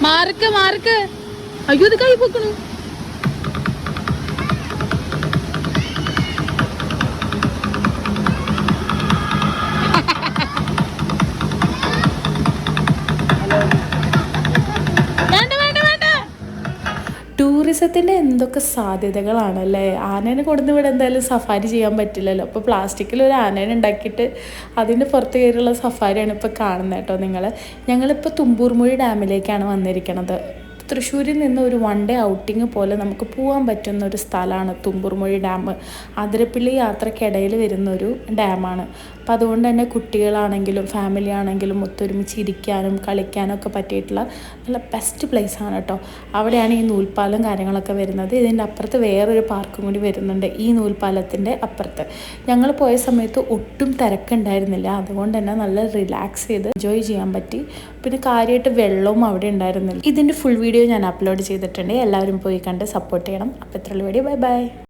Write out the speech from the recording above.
Mark mark. അയ്യോ ഇത് കൈ പൊക്കണു. ടൂറിസത്തിൻ്റെ എന്തൊക്കെ സാധ്യതകളാണല്ലേ. ആനേനെ കൊടുന്ന് ഇവിടെ എന്തായാലും സഫാരി ചെയ്യാൻ പറ്റില്ലല്ലോ. അപ്പോൾ പ്ലാസ്റ്റിക്കിൽ ഒരു ആനേനെ ഉണ്ടാക്കിയിട്ട് അതിൻ്റെ പുറത്ത് കയറിയുള്ള സഫാരിയാണ് ഇപ്പോൾ കാണുന്നത് കേട്ടോ നിങ്ങൾ. ഞങ്ങളിപ്പോൾ തുമ്പൂർമുഴി ഡാമിലേക്കാണ് വന്നിരിക്കുന്നത്. തൃശ്ശൂരിൽ നിന്ന് ഒരു വൺ ഡേ ഔട്ടിങ് പോലെ നമുക്ക് പോകാൻ പറ്റുന്ന ഒരു സ്ഥലമാണ് തുമ്പൂർമുഴി ഡാം. അതിരപ്പള്ളി യാത്രക്കിടയിൽ വരുന്നൊരു ഡാമാണ്. അപ്പം അതുകൊണ്ട് തന്നെ കുട്ടികളാണെങ്കിലും ഫാമിലി ആണെങ്കിലും ഒത്തൊരുമിച്ച് ഇരിക്കാനും കളിക്കാനും ഒക്കെ പറ്റിയിട്ടുള്ള നല്ല ബെസ്റ്റ് പ്ലേസാണ് കേട്ടോ. അവിടെയാണ് ഈ നൂൽപ്പാലം കാര്യങ്ങളൊക്കെ വരുന്നത്. ഇതിൻ്റെ അപ്പുറത്ത് വേറൊരു പാർക്കും കൂടി വരുന്നുണ്ട് ഈ നൂൽപ്പാലത്തിൻ്റെ അപ്പുറത്ത്. ഞങ്ങൾ പോയ സമയത്ത് ഒട്ടും തിരക്കുണ്ടായിരുന്നില്ല. അതുകൊണ്ട് തന്നെ നല്ല റിലാക്സ് ചെയ്ത് എൻജോയ് ചെയ്യാൻ പറ്റി. പിന്നെ കാര്യമായിട്ട് വെള്ളവും അവിടെ ഉണ്ടായിരുന്നില്ല. ഇതിൻ്റെ ഫുൾ വീഡിയോ ഞാൻ അപ്ലോഡ് ചെയ്തിട്ടുണ്ട്. എല്ലാവരും പോയി കണ്ട് സപ്പോർട്ട് ചെയ്യണം. അപ്പോൾ ഇത്രയുള്ള വീഡിയോ. Bye bye.